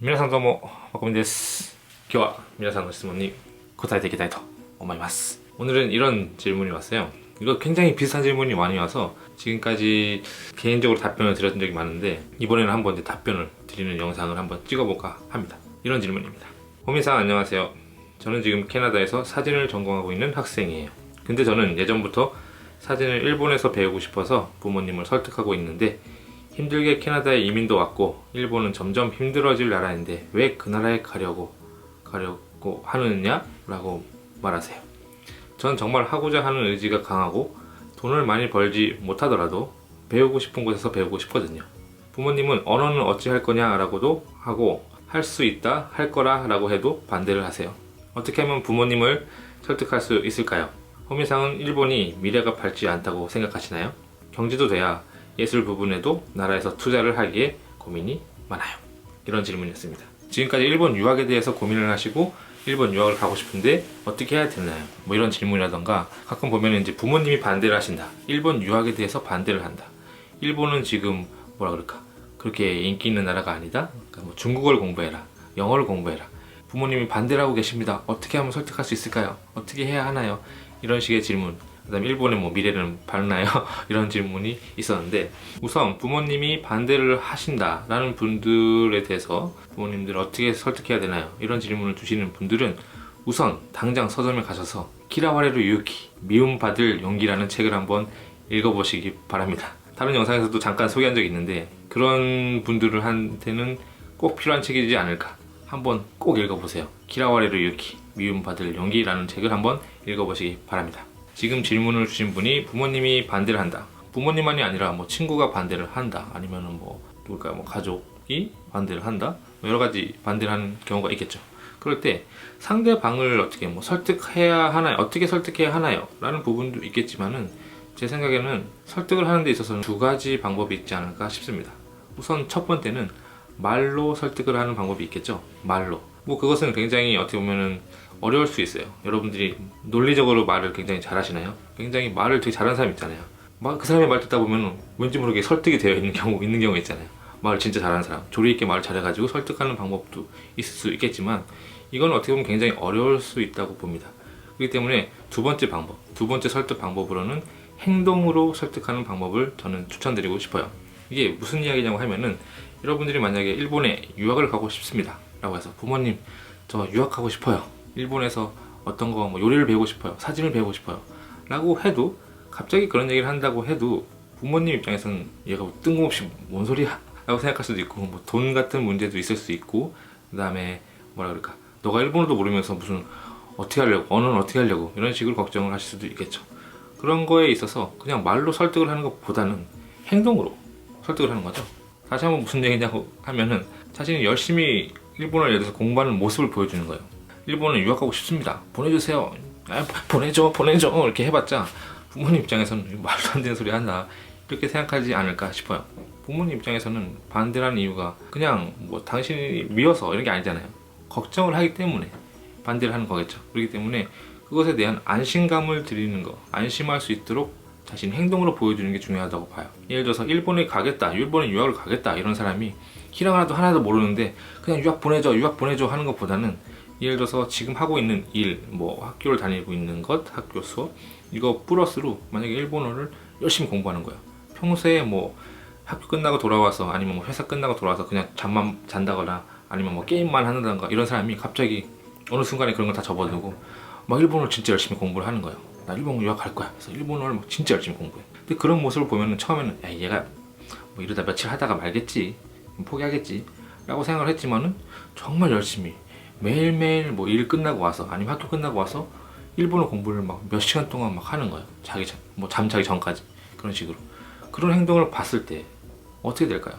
皆さんどうも、まこみです。今日は皆さんの質問に答えていきたいと思います. 오늘은 이런 질문이 왔어요. 이거 굉장히 비슷한 질문이 많이 와서 지금까지 개인적으로 답변을 드렸던 적이 많은데 이번에는 한번 이제 답변을 드리는 영상을 한번 찍어볼까 합니다. 이런 질문입니다. 호민상 안녕하세요. 저는 지금 캐나다에서 사진을 전공하고 있는 학생이에요. 근데 저는 예전부터 사진을 일본에서 배우고 싶어서 부모님을 설득하고 있는데 힘들게 캐나다에 이민도 왔고 일본은 점점 힘들어질 나라인데 왜 그 나라에 가려고 하느냐? 라고 말하세요. 전 정말 하고자 하는 의지가 강하고 돈을 많이 벌지 못하더라도 배우고 싶은 곳에서 배우고 싶거든요. 부모님은 언어는 어찌 할 거냐? 라고도 하고 할 수 있다, 할 거라 라고 해도 반대를 하세요. 어떻게 하면 부모님을 설득할 수 있을까요? 호미상은 일본이 미래가 밝지 않다고 생각하시나요? 경제도 돼야 예술 부분에도 나라에서 투자를 하기에 고민이 많아요. 이런 질문이었습니다. 지금까지 일본 유학에 대해서 고민을 하시고 일본 유학을 가고 싶은데 어떻게 해야 되나요? 뭐 이런 질문이라던가 가끔 보면 이제 부모님이 반대를 하신다. 일본 유학에 대해서 반대를 한다. 일본은 지금 뭐라 그럴까? 그렇게 인기 있는 나라가 아니다. 그러니까 뭐 중국어를 공부해라. 영어를 공부해라. 부모님이 반대를 하고 계십니다. 어떻게 하면 설득할 수 있을까요? 어떻게 해야 하나요? 이런 식의 질문. 그 다음에 일본의 뭐 미래는 밝나요? 이런 질문이 있었는데 우선 부모님이 반대를 하신다라는 분들에 대해서 부모님들 어떻게 설득해야 되나요? 이런 질문을 주시는 분들은 우선 당장 서점에 가셔서 키라와레루 유키 미움받을 용기라는 책을 한번 읽어보시기 바랍니다. 다른 영상에서도 잠깐 소개한 적이 있는데 그런 분들한테는 꼭 필요한 책이지 않을까. 한번 꼭 읽어보세요. 키라와레루 유키 미움받을 용기라는 책을 한번 읽어보시기 바랍니다. 지금 질문을 주신 분이 부모님이 반대를 한다. 부모님만이 아니라 뭐 친구가 반대를 한다. 아니면은 뭐 누굴까 뭐 가족이 반대를 한다. 뭐 여러 가지 반대를 하는 경우가 있겠죠. 그럴 때 상대방을 어떻게 뭐 설득해야 하나요? 어떻게 설득해야 하나요? 라는 부분도 있겠지만은 제 생각에는 설득을 하는 데 있어서는 두 가지 방법이 있지 않을까 싶습니다. 우선 첫 번째는 말로 설득을 하는 방법이 있겠죠. 말로. 뭐 그것은 굉장히 어떻게 보면은 어려울 수 있어요. 여러분들이 논리적으로 말을 굉장히 잘하시나요? 굉장히 말을 되게 잘하는 사람 있잖아요. 그 사람의 말 듣다 보면 왠지 모르게 설득이 되어 있는 경우 있잖아요. 말을 진짜 잘하는 사람, 조리 있게 말을 잘해가지고 설득하는 방법도 있을 수 있겠지만 이건 어떻게 보면 굉장히 어려울 수 있다고 봅니다. 그렇기 때문에 두 번째 설득 방법으로는 행동으로 설득하는 방법을 저는 추천드리고 싶어요. 이게 무슨 이야기냐고 하면은 여러분들이 만약에 일본에 유학을 가고 싶습니다 라고 해서 부모님 저 유학하고 싶어요. 일본에서 어떤 거 뭐 요리를 배우고 싶어요. 사진을 배우고 싶어요. 라고 해도 갑자기 그런 얘기를 한다고 해도 부모님 입장에서는 얘가 뜬금없이 뭔 소리야? 라고 생각할 수도 있고 뭐 돈 같은 문제도 있을 수 있고 그 다음에 뭐라 그럴까 너가 일본어도 모르면서 무슨 어떻게 하려고 언어는 어떻게 하려고 이런 식으로 걱정을 하실 수도 있겠죠. 그런 거에 있어서 그냥 말로 설득을 하는 것보다는 행동으로 설득을 하는 거죠. 다시 한번 무슨 얘기냐고 하면은 자신이 열심히 일본어를 예를 들어서 공부하는 모습을 보여주는 거예요. 일본에 유학하고 싶습니다. 보내주세요. 보내줘 이렇게 해봤자 부모님 입장에서는 말도 안 되는 소리 한다 이렇게 생각하지 않을까 싶어요. 부모님 입장에서는 반대라는 이유가 그냥 뭐 당신이 미워서 이런 게 아니잖아요. 걱정을 하기 때문에 반대를 하는 거겠죠. 그렇기 때문에 그것에 대한 안심감을 드리는 거, 안심할 수 있도록 자신 행동으로 보여주는 게 중요하다고 봐요. 예를 들어서 일본에 가겠다, 일본에 유학을 가겠다 이런 사람이 히라가나도 하나도 모르는데 그냥 유학 보내줘 하는 것보다는 예를 들어서 지금 하고 있는 일, 뭐 학교를 다니고 있는 것, 학교 수업 이거 플러스로 만약에 일본어를 열심히 공부하는 거예요. 평소에 뭐 학교 끝나고 돌아와서 아니면 뭐 회사 끝나고 돌아와서 그냥 잠만 잔다거나 아니면 뭐 게임만 한다던가 이런 사람이 갑자기 어느 순간에 그런 걸 다 접어두고 막 일본어를 진짜 열심히 공부를 하는 거예요. 나 일본 유학 갈 거야. 그래서 일본어를 막 진짜 열심히 공부해. 근데 그런 모습을 보면은 처음에는 야, 얘가 뭐 이러다 며칠 하다가 말겠지, 포기하겠지 라고 생각을 했지만은 정말 열심히 매일매일 뭐 일 끝나고 와서 아니면 학교 끝나고 와서 일본어 공부를 막 몇 시간 동안 막 하는 거예요. 잠자기 전까지 그런 식으로. 그런 행동을 봤을 때 어떻게 될까요?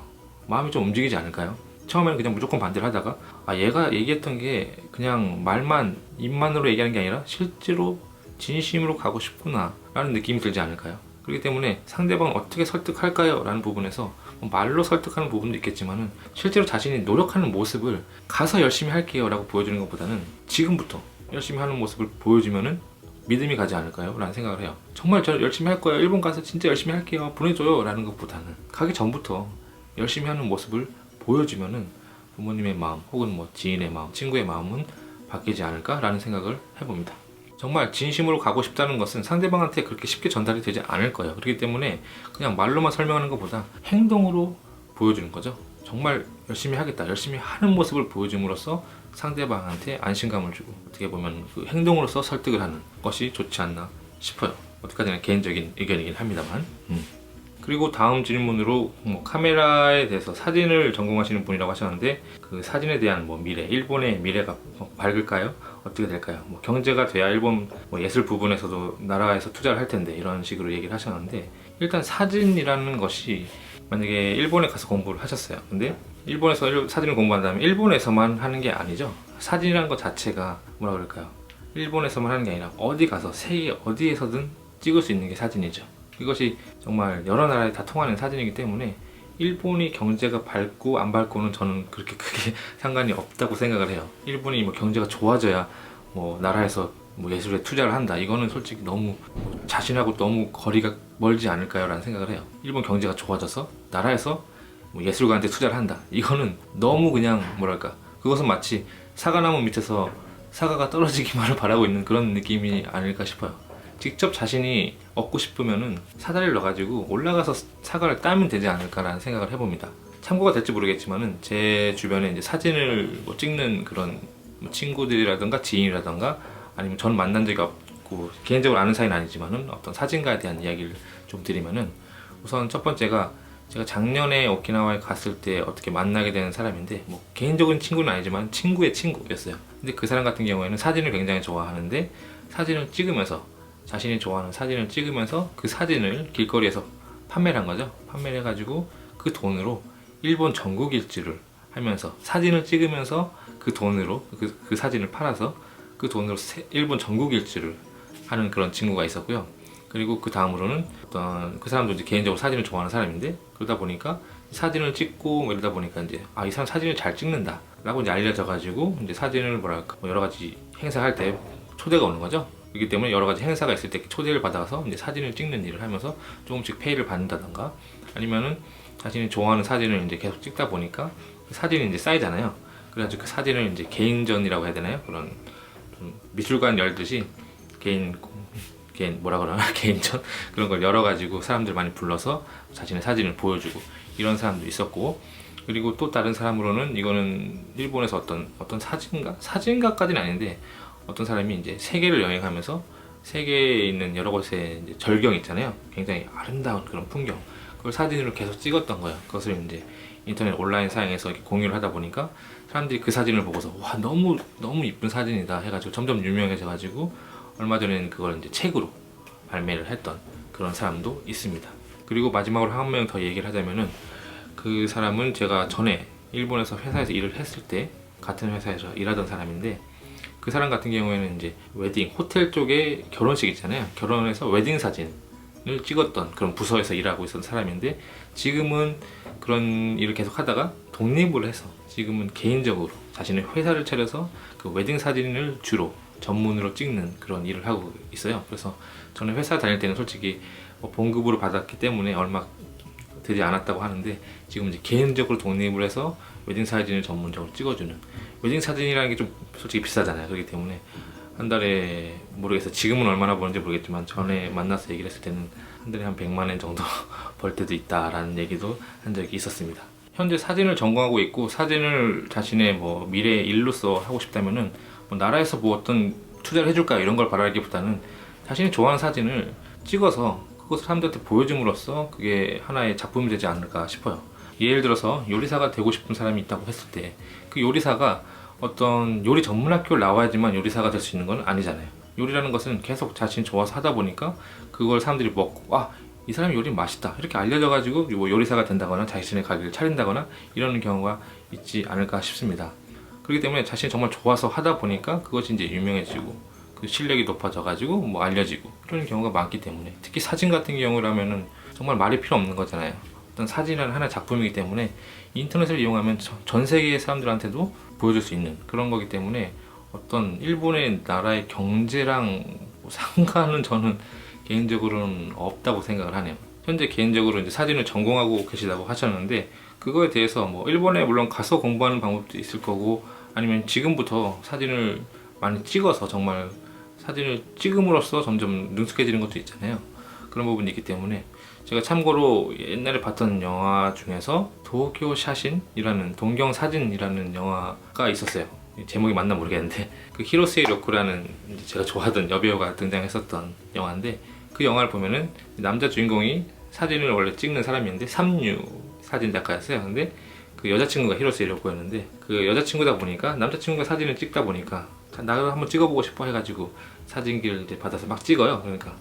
마음이 좀 움직이지 않을까요? 처음에는 그냥 무조건 반대를 하다가 얘가 얘기했던 게 그냥 말만 입만으로 얘기하는 게 아니라 실제로 진심으로 가고 싶구나 라는 느낌이 들지 않을까요? 그렇기 때문에 상대방을 어떻게 설득할까요? 라는 부분에서 말로 설득하는 부분도 있겠지만은 실제로 자신이 노력하는 모습을 가서 열심히 할게요 라고 보여주는 것보다는 지금부터 열심히 하는 모습을 보여주면은 믿음이 가지 않을까요? 라는 생각을 해요. 정말 저 열심히 할 거예요. 일본 가서 진짜 열심히 할게요. 보내줘요. 라는 것보다는 가기 전부터 열심히 하는 모습을 보여주면은 부모님의 마음 혹은 뭐 지인의 마음, 친구의 마음은 바뀌지 않을까라는 생각을 해봅니다. 정말 진심으로 가고 싶다는 것은 상대방한테 그렇게 쉽게 전달이 되지 않을 거예요. 그렇기 때문에 그냥 말로만 설명하는 것보다 행동으로 보여주는 거죠. 정말 열심히 하겠다, 열심히 하는 모습을 보여줌으로써 상대방한테 안심감을 주고 어떻게 보면 그 행동으로서 설득을 하는 것이 좋지 않나 싶어요. 어디까지나 개인적인 의견이긴 합니다만. 그리고 다음 질문으로 뭐 카메라에 대해서 사진을 전공하시는 분이라고 하셨는데 그 사진에 대한 뭐 미래, 일본의 미래가 밝을까요? 어떻게 될까요? 뭐 경제가 돼야 일본 뭐 예술 부분에서도 나라에서 투자를 할 텐데 이런 식으로 얘기를 하셨는데 일단 사진이라는 것이 만약에 일본에 가서 공부를 하셨어요. 근데 일본에서 사진을 공부한다면 일본에서만 하는 게 아니죠. 사진이라는 것 자체가 뭐라 그럴까요? 일본에서만 하는 게 아니라 어디 가서 세계 어디에서든 찍을 수 있는 게 사진이죠. 이것이 정말 여러 나라에 다 통하는 사진이기 때문에 일본이 경제가 밝고 안 밝고는 저는 그렇게 크게 상관이 없다고 생각을 해요. 일본이 뭐 경제가 좋아져야 뭐 나라에서 뭐 예술에 투자를 한다. 이거는 솔직히 너무 자신하고 너무 거리가 멀지 않을까요? 라는 생각을 해요. 일본 경제가 좋아져서 나라에서 뭐 예술가한테 투자를 한다. 이거는 너무 그냥 뭐랄까 그것은 마치 사과나무 밑에서 사과가 떨어지기만을 바라고 있는 그런 느낌이 아닐까 싶어요. 직접 자신이 얻고 싶으면은 사다리를 넣어가지고 올라가서 사과를 따면 되지 않을까라는 생각을 해봅니다. 참고가 될지 모르겠지만은 제 주변에 이제 사진을 뭐 찍는 그런 뭐 친구들이라던가 지인이라던가 아니면 전 만난 적이 없고 개인적으로 아는 사이는 아니지만은 어떤 사진가에 대한 이야기를 좀 드리면은 우선 첫 번째가 제가 작년에 오키나와에 갔을 때 어떻게 만나게 되는 사람인데 뭐 개인적인 친구는 아니지만 친구의 친구였어요. 근데 그 사람 같은 경우에는 사진을 굉장히 좋아하는데 사진을 찍으면서 자신이 좋아하는 사진을 찍으면서 그 사진을 길거리에서 판매를 한 거죠. 판매를 해가지고 그 돈으로 일본 전국 일주를 하면서 사진을 찍으면서 그 돈으로 그 사진을 팔아서 그 돈으로 일본 전국 일주를 하는 그런 친구가 있었고요. 그리고 그 다음으로는 어떤 그 사람도 이제 개인적으로 사진을 좋아하는 사람인데 그러다 보니까 사진을 찍고 뭐 이러다 보니까 이제 아, 이 사람 사진을 잘 찍는다 라고 이제 알려져가지고 이제 사진을 뭐랄까 뭐 여러 가지 행사할 때 초대가 오는 거죠. 그렇기 때문에 여러 가지 행사가 있을 때 초대를 받아서 이제 사진을 찍는 일을 하면서 조금씩 페이를 받는다던가 아니면은 자신이 좋아하는 사진을 이제 계속 찍다 보니까 그 사진이 이제 쌓이잖아요. 그래가지고 그 사진을 이제 개인전이라고 해야 되나요? 그런 좀 미술관 열듯이 개인 뭐라 그러나 개인전 그런 걸 열어가지고 사람들 많이 불러서 자신의 사진을 보여주고 이런 사람도 있었고 그리고 또 다른 사람으로는 이거는 일본에서 어떤 사진가까지는 아닌데 어떤 사람이 이제 세계를 여행하면서 세계에 있는 여러 곳의 이제 절경 있잖아요. 굉장히 아름다운 그런 풍경. 그걸 사진으로 계속 찍었던 거예요. 그것을 이제 인터넷 온라인 상에서 이렇게 공유를 하다 보니까 사람들이 그 사진을 보고서 와 너무 이쁜 사진이다 해가지고 점점 유명해져가지고 얼마 전에는 그걸 이제 책으로 발매를 했던 그런 사람도 있습니다. 그리고 마지막으로 한 명 더 얘기를 하자면은 그 사람은 제가 전에 일본에서 회사에서 일을 했을 때 같은 회사에서 일하던 사람인데 그 사람 같은 경우에는 이제 웨딩 호텔 쪽에 결혼식 있잖아요. 결혼해서 웨딩 사진을 찍었던 그런 부서에서 일하고 있었던 사람인데 지금은 그런 일을 계속 하다가 독립을 해서 지금은 개인적으로 자신의 회사를 차려서 그 웨딩 사진을 주로 전문으로 찍는 그런 일을 하고 있어요. 그래서 저는 회사 다닐 때는 솔직히 뭐 봉급으로 받았기 때문에 얼마 되지 않았다고 하는데 지금 이제 개인적으로 독립을 해서 웨딩 사진을 전문적으로 찍어주는 웨딩 사진이라는 게 좀 솔직히 비싸잖아요. 그렇기 때문에 한 달에 모르겠어요. 지금은 얼마나 버는지 모르겠지만 전에 만나서 얘기를 했을 때는 한 달에 한 100만 원 정도 벌 때도 있다라는 얘기도 한 적이 있었습니다. 현재 사진을 전공하고 있고 사진을 자신의 뭐 미래의 일로서 하고 싶다면은 뭐 나라에서 뭐 어떤 투자를 해줄까 이런 걸 바라기보다는 자신이 좋아하는 사진을 찍어서 그것을 사람들한테 보여줌으로써 그게 하나의 작품이 되지 않을까 싶어요. 예를 들어서 요리사가 되고 싶은 사람이 있다고 했을 때 그 요리사가 어떤 요리 전문 학교를 나와야지만 요리사가 될 수 있는 건 아니잖아요. 요리라는 것은 계속 자신이 좋아서 하다 보니까 그걸 사람들이 먹고 아, 이 사람이 요리 맛있다 이렇게 알려져가지고 뭐 요리사가 된다거나 자신의 가게를 차린다거나 이러는 경우가 있지 않을까 싶습니다. 그렇기 때문에 자신이 정말 좋아서 하다 보니까 그것이 이제 유명해지고 그 실력이 높아져가지고 뭐 알려지고 이런 경우가 많기 때문에 특히 사진 같은 경우라면은 정말 말이 필요 없는 거잖아요. 어떤 사진은 하나의 작품이기 때문에 인터넷을 이용하면 전 세계의 사람들한테도 보여줄 수 있는 그런 거기 때문에 어떤 일본의 나라의 경제랑 상관은 저는 개인적으로는 없다고 생각을 하네요. 현재 개인적으로 이제 사진을 전공하고 계시다고 하셨는데 그거에 대해서 뭐 일본에 물론 가서 공부하는 방법도 있을 거고 아니면 지금부터 사진을 많이 찍어서 정말 사진을 찍음으로써 점점 능숙해지는 것도 있잖아요. 그런 부분이 있기 때문에 제가 참고로 옛날에 봤던 영화 중에서 도쿄샤신이라는 동경사진이라는 영화가 있었어요. 제목이 맞나 모르겠는데 그 히로세이 료코라는 제가 좋아하던 여배우가 등장했었던 영화인데 그 영화를 보면은 남자 주인공이 사진을 원래 찍는 사람이었는데 삼류 사진 작가였어요. 근데 그 여자친구가 히로세이 료코였는데 그 여자친구다 보니까 남자친구가 사진을 찍다 보니까 나도 한번 찍어보고 싶어 해가지고 사진기를 이제 받아서 막 찍어요. 그러니까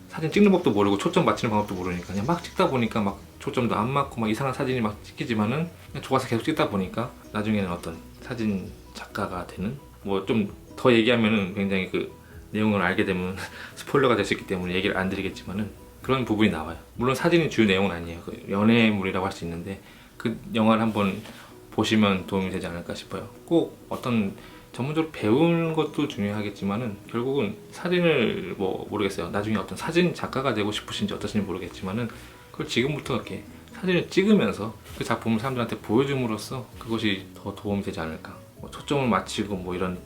사진 찍는 법도 모르고 초점 맞추는 방법도 모르니까 그냥 막 찍다 보니까 막 초점도 안 맞고 막 이상한 사진이 막 찍히지만은 그냥 좋아서 계속 찍다 보니까 나중에는 어떤 사진 작가가 되는 뭐 좀 더 얘기하면은 굉장히 그 내용을 알게 되면 스포일러가 될 수 있기 때문에 얘기를 안 드리겠지만은 그런 부분이 나와요. 물론 사진이 주요 내용은 아니에요. 그 연애물이라고 할 수 있는데 그 영화를 한번 보시면 도움이 되지 않을까 싶어요. 꼭 어떤 전문적으로 배우는 것도 중요하겠지만은 결국은 사진을 뭐 모르겠어요. 나중에 어떤 사진 작가가 되고 싶으신지 어떠신지 모르겠지만은 그걸 지금부터 이렇게 사진을 찍으면서 그 작품을 사람들한테 보여줌으로써 그것이 더 도움이 되지 않을까. 뭐 초점을 맞추고 뭐 이런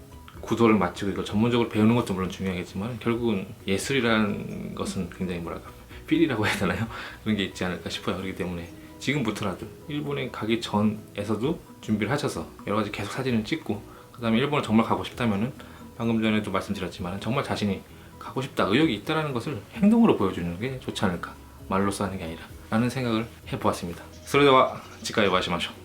구도를 맞추고 이걸 전문적으로 배우는 것도 물론 중요하겠지만 결국은 예술이라는 것은 굉장히 뭐랄까 필이라고 해야 되나요? 그런 게 있지 않을까 싶어요. 그렇기 때문에 지금부터라도 일본에 가기 전에서도 준비를 하셔서 여러 가지 계속 사진을 찍고 그 다음에 일본을 정말 가고 싶다면은 방금 전에도 말씀드렸지만 정말 자신이 가고 싶다 의욕이 있다는 것을 행동으로 보여주는 게 좋지 않을까 말로써 하는 게 아니라 라는 생각을 해보았습니다. それでは次回お会いしましょう。